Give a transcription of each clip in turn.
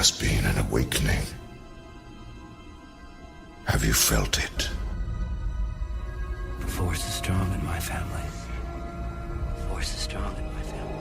has been an awakening. Have you felt it? The force is strong in my family. The force is strong in my family.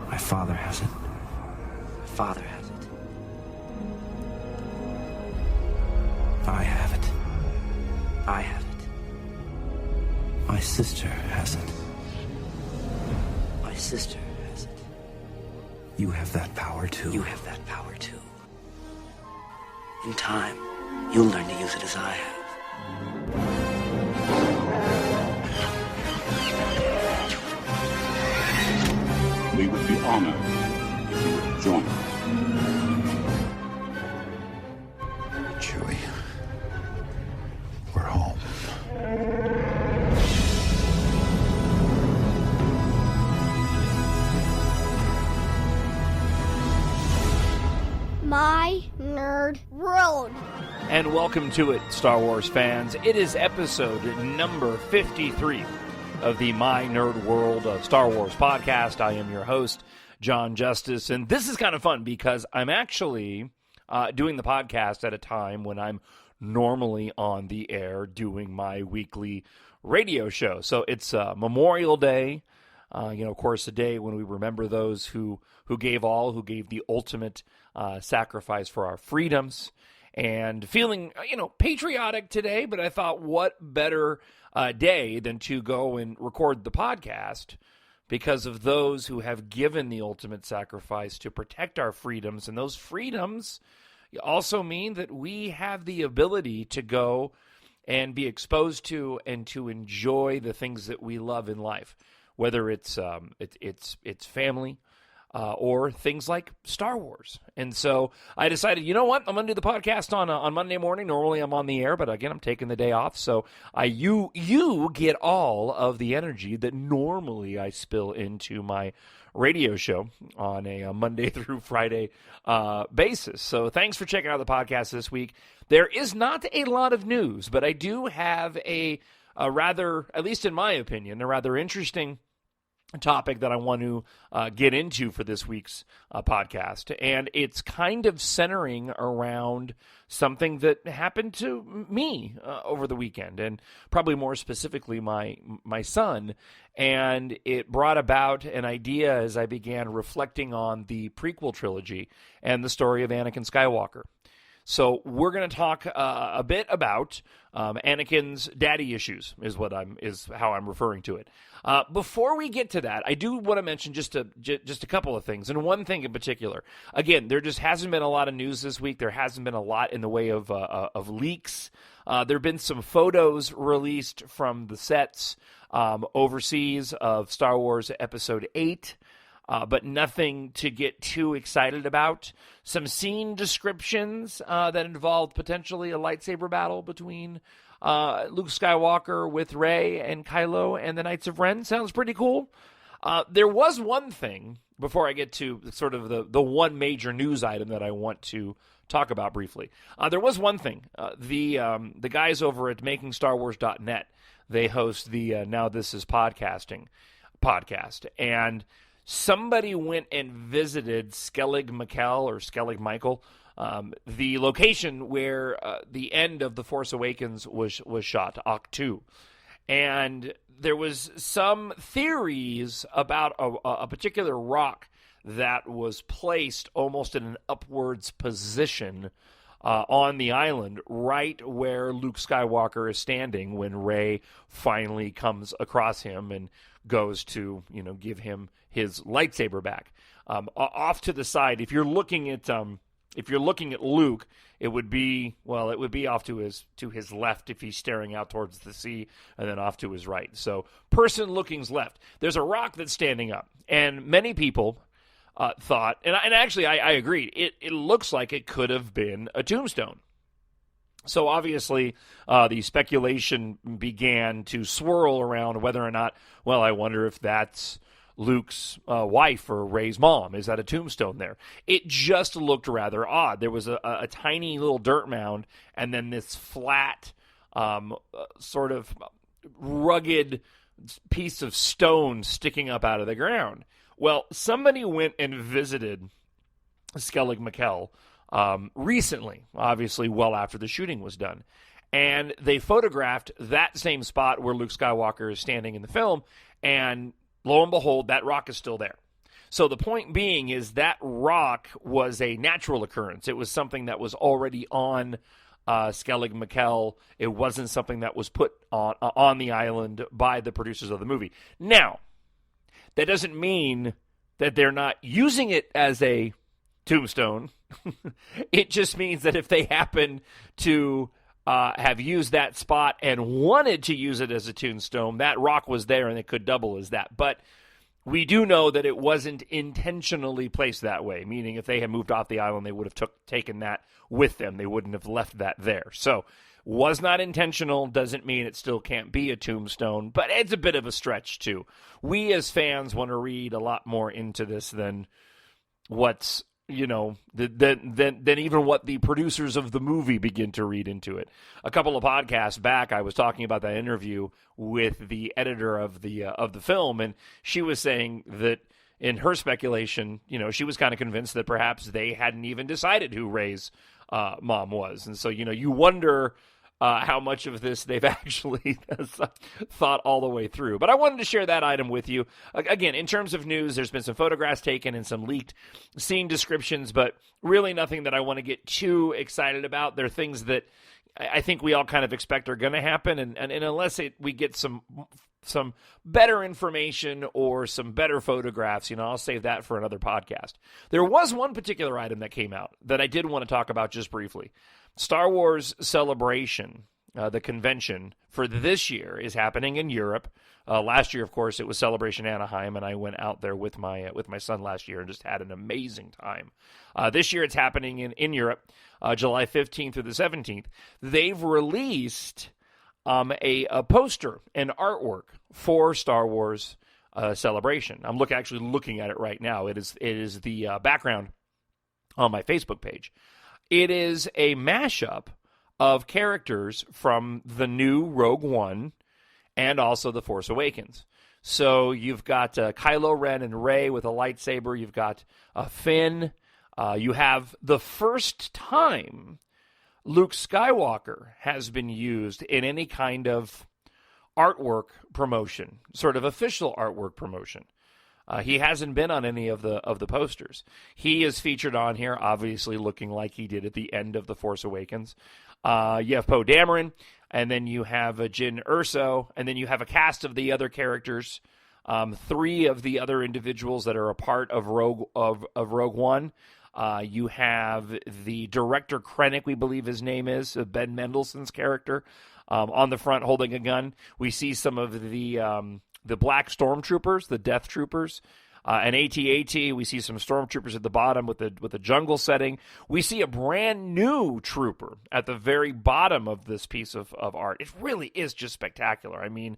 My father has it. My father has it. I have it. I have it. My sister has it. My sister has it. You have that power too. You have that power too. In time, you'll learn to use it as I have. We would be honored if you would join us. Chewie, we're home. My Nerd World. And welcome to it, Star Wars fans. It is episode number 53 of the My Nerd World of Star Wars podcast. I am your host, John Justice, and this is kind of fun because I'm actually doing the podcast at a time when I'm normally on the air doing my weekly radio show. So it's Memorial Day, of course, a day when we remember those who gave all, who gave the ultimate sacrifice for our freedoms, and feeling, patriotic today. But I thought, what better day than to go and record the podcast because of those who have given the ultimate sacrifice to protect our freedoms. And those freedoms also mean that we have the ability to go and be exposed to and to enjoy the things that we love in life, whether it's family, or things like Star Wars. And so I decided, you know what? I'm going to do the podcast on Monday morning. Normally I'm on the air, but again, I'm taking the day off. So you get all of the energy that normally I spill into my radio show on a Monday through Friday basis. So thanks for checking out the podcast this week. There is not a lot of news, but I do have a rather, at least in my opinion, a rather interesting topic that I want to get into for this week's podcast. And it's kind of centering around something that happened to me over the weekend, and probably more specifically my son. And it brought about an idea as I began reflecting on the prequel trilogy and the story of Anakin Skywalker. So we're going to talk a bit about Anakin's daddy issues, is how I'm referring to it. Before we get to that, I do want to mention just a couple of things, and one thing in particular. Again, there just hasn't been a lot of news this week. There hasn't been a lot in the way of leaks. There have been some photos released from the sets overseas of Star Wars Episode 8. But nothing to get too excited about. Some scene descriptions that involved potentially a lightsaber battle between Luke Skywalker with Rey and Kylo and the Knights of Ren. Sounds pretty cool. There was one thing, before I get to sort of the one major news item that I want to talk about briefly. There was one thing. The guys over at MakingStarWars.net, they host the Now This Is Podcasting podcast, and somebody went and visited Skellig Michael, the location where the end of The Force Awakens was shot, Ahch-To. And there was some theories about a particular rock that was placed almost in an upwards position on the island, right where Luke Skywalker is standing when Rey finally comes across him and goes to, give him his lightsaber back. Off to the side, if you're looking at Luke, it would be off to his left if he's staring out towards the sea, and then off to his right. So person looking's left. There's a rock that's standing up, and many people thought, and actually I agreed, it looks like it could have been a tombstone. So obviously, the speculation began to swirl around whether or not, I wonder if that's Luke's wife or Rey's mom. Is that a tombstone there? It just looked rather odd. There was a tiny little dirt mound, and then this flat, sort of rugged piece of stone sticking up out of the ground. Well, somebody went and visited Skellig McKell recently, obviously well after the shooting was done. And they photographed that same spot where Luke Skywalker is standing in the film, and lo and behold, that rock is still there. So the point being is that rock was a natural occurrence. It was something that was already on Skellig McKell. It wasn't something that was put on the island by the producers of the movie. Now, that doesn't mean that they're not using it as a tombstone. It just means that if they happen to have used that spot and wanted to use it as a tombstone, that rock was there and it could double as that. But we do know that it wasn't intentionally placed that way, meaning if they had moved off the island, they would have taken that with them. They wouldn't have left that there. So, was not intentional, doesn't mean it still can't be a tombstone, but it's a bit of a stretch, too. We as fans want to read a lot more into this than what's, than even what the producers of the movie begin to read into it. A couple of podcasts back, I was talking about that interview with the editor of the film, and she was saying that in her speculation, she was kind of convinced that perhaps they hadn't even decided who Rey's mom was. And so, you wonder how much of this they've actually thought all the way through. But I wanted to share that item with you. Again, in terms of news, there's been some photographs taken and some leaked scene descriptions, but really nothing that I want to get too excited about. They're things that I think we all kind of expect are going to happen, and unless we get some better information or some better photographs, I'll save that for another podcast. There was one particular item that came out that I did want to talk about just briefly. Star Wars Celebration, the convention for this year, is happening in Europe. Last year, of course, it was Celebration Anaheim, and I went out there with my son last year and just had an amazing time. This year, it's happening in Europe, July 15th through the 17th. They've released a poster and artwork for Star Wars Celebration. I'm actually looking at it right now. It is the background on my Facebook page. It is a mashup of characters from the new Rogue One and also The Force Awakens. So you've got Kylo Ren and Rey with a lightsaber. You've got Finn. You have the first time Luke Skywalker has been used in any kind of artwork promotion, sort of official artwork promotion. He hasn't been on any of the posters. He is featured on here, obviously looking like he did at the end of The Force Awakens. You have Poe Dameron, and then you have Jyn Erso, and then you have a cast of the other characters. 3 of the other individuals that are a part of Rogue One. You have the director Krennic, we believe his name is, Ben Mendelsohn's character, on the front holding a gun. We see some of the black stormtroopers, the Death Troopers, and AT-AT. We see some stormtroopers at the bottom with the jungle setting. We see a brand new trooper at the very bottom of this piece of art. It really is just spectacular. I mean,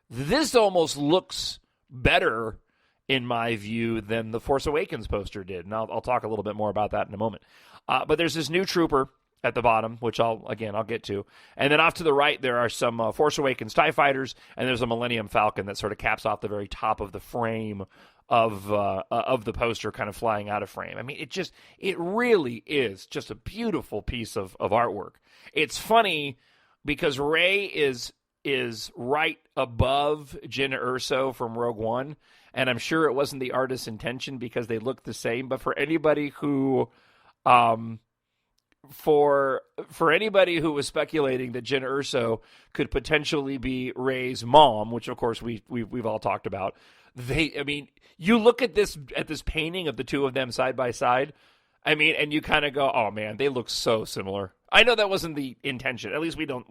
this almost looks better, in my view, than the Force Awakens poster did. And I'll talk a little bit more about that in a moment. But there's this new trooper at the bottom, which I'll get to. And then off to the right, there are some Force Awakens TIE fighters, and there's a Millennium Falcon that sort of caps off the very top of the frame of the poster, kind of flying out of frame. I mean, it really is just a beautiful piece of artwork. It's funny because Rey is right above Jyn Erso from Rogue One, and I'm sure it wasn't the artist's intention because they look the same. But for anybody who for anybody who was speculating that Jyn Erso could potentially be Rey's mom, which of course we've all talked about, you look at this painting of the two of them side by side, and you kind of go, oh man, they look so similar. I know that wasn't the intention. At least we don't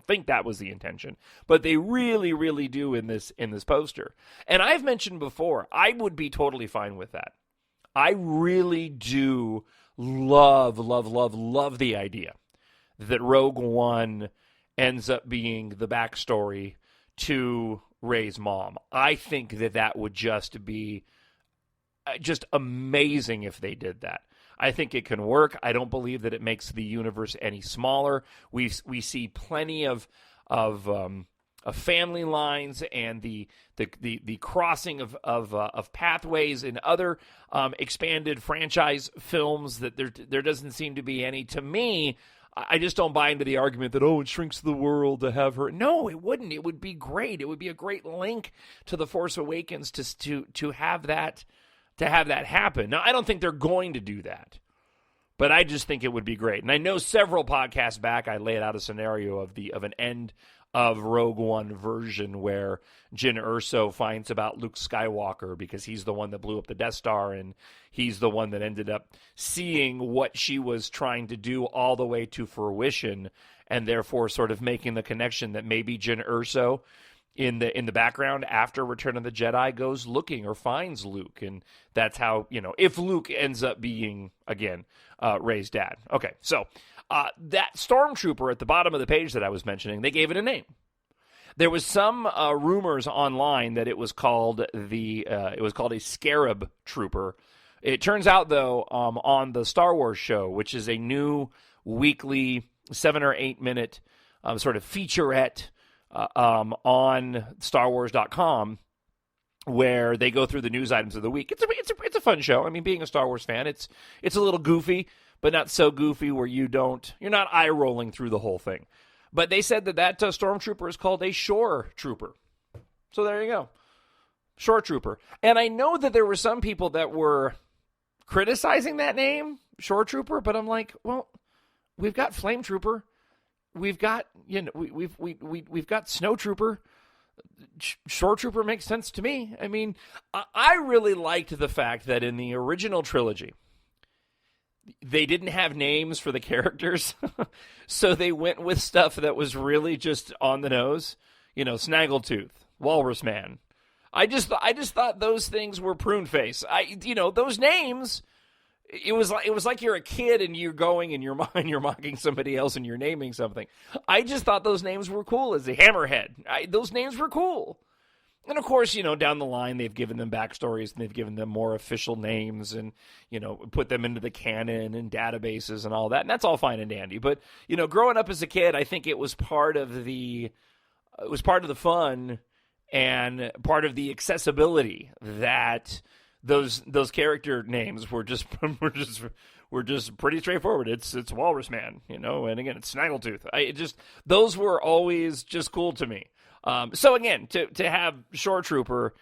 think that was the intention. But they really, really do in this poster. And I've mentioned before, I would be totally fine with that. I really do love the idea that Rogue One ends up being the backstory to Rey's mom. I think that would just be just amazing if they did that. I think it can work. I don't believe that it makes the universe any smaller. We see plenty of family lines and the crossing of pathways in other expanded franchise films, that there doesn't seem to be any. To me, I just don't buy into the argument that, it shrinks the world to have her. No, it wouldn't. It would be great. It would be a great link to The Force Awakens to have that happen. Now, I don't think they're going to do that, but I just think it would be great. And I know several podcasts back I laid out a scenario of an end of Rogue One version where Jyn Erso finds about Luke Skywalker because he's the one that blew up the Death Star, and he's the one that ended up seeing what she was trying to do all the way to fruition, and therefore sort of making the connection that maybe Jyn Erso in the background after Return of the Jedi goes looking or finds Luke, and that's how, if Luke ends up being, again, Rey's dad. Okay, so that stormtrooper at the bottom of the page that I was mentioning, they gave it a name. There was some rumors online that it was called a Scarab Trooper. It turns out, though, on the Star Wars show, which is a new weekly 7 or 8 minute sort of featurette on StarWars.com, where they go through the news items of the week. It's a fun show. I mean, being a Star Wars fan, it's a little goofy, but not so goofy where you're not eye rolling through the whole thing. But they said that stormtrooper is called a shore trooper. So there you go. Shore trooper. And I know that there were some people that were criticizing that name, shore trooper, but I'm like, well, we've got flame trooper. We've got, we've got snow trooper. Shore trooper makes sense to me. I mean, I really liked the fact that in the original trilogy, they didn't have names for the characters, so they went with stuff that was really just on the nose. Snaggletooth, Walrus Man. I just thought those things were prune face. Those names. It was like you're a kid and you're going in your mind, you're mocking somebody else and you're naming something. I just thought those names were cool. As a Hammerhead, those names were cool. And of course, down the line, they've given them backstories and they've given them more official names and, put them into the canon and databases and all that. And that's all fine and dandy. But, growing up as a kid, I think it was part of the fun and part of the accessibility that those character names were just pretty straightforward. It's Walrus Man, and again, it's Snaggletooth. Those were always just cool to me. So again, to have Shore Trooper,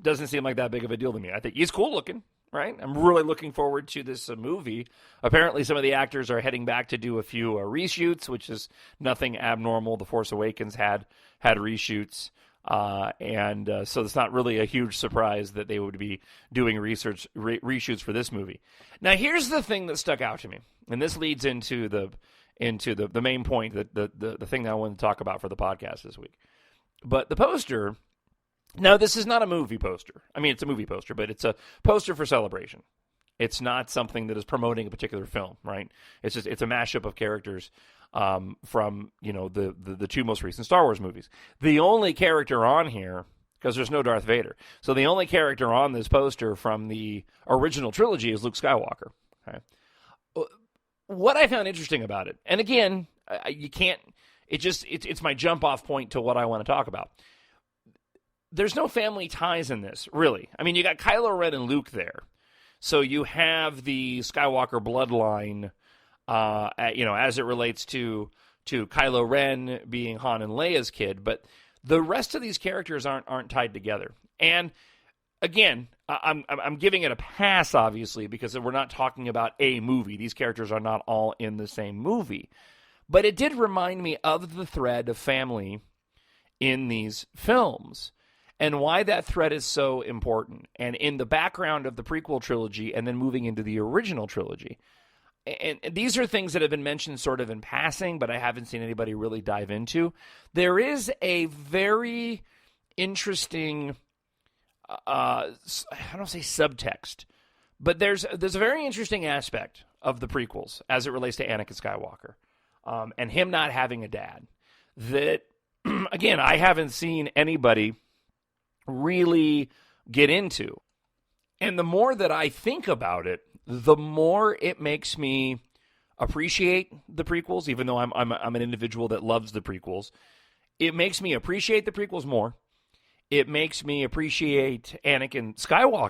doesn't seem like that big of a deal to me. I think he's cool looking, right? I'm really looking forward to this movie. Apparently, some of the actors are heading back to do a few reshoots, which is nothing abnormal. The Force Awakens had reshoots, and so it's not really a huge surprise that they would be doing reshoots for this movie. Now, here's the thing that stuck out to me, and this leads into the main point, the thing that I wanted to talk about for the podcast this week. But the poster, now this is not a movie poster. I mean, it's a movie poster, but it's a poster for Celebration. It's not something that is promoting a particular film, right? It's a mashup of characters from, the two most recent Star Wars movies. The only character on here, because there's no Darth Vader, so the only character on this poster from the original trilogy is Luke Skywalker. Okay? What I found interesting about it, and again, it's my jump off point to what I want to talk about. There's no family ties in this, really. I mean, you got Kylo Ren and Luke there. So you have the Skywalker bloodline, as it relates to Kylo Ren being Han and Leia's kid, but the rest of these characters aren't tied together. And again, I'm giving it a pass, obviously, because we're not talking about a movie. These characters are not all in the same movie. But it did remind me of the thread of family in these films and why that thread is so important. And in the background of the prequel trilogy and then moving into the original trilogy. And these are things that have been mentioned sort of in passing, but I haven't seen anybody really dive into. There is a very interesting, I don't say subtext, but there's a very interesting aspect of the prequels as it relates to Anakin Skywalker and him not having a dad that, again, I haven't seen anybody really get into. And the more that I think about it, the more it makes me appreciate the prequels, even though I'm an individual that loves the prequels. it makes me appreciate the prequels more. It makes me appreciate Anakin Skywalker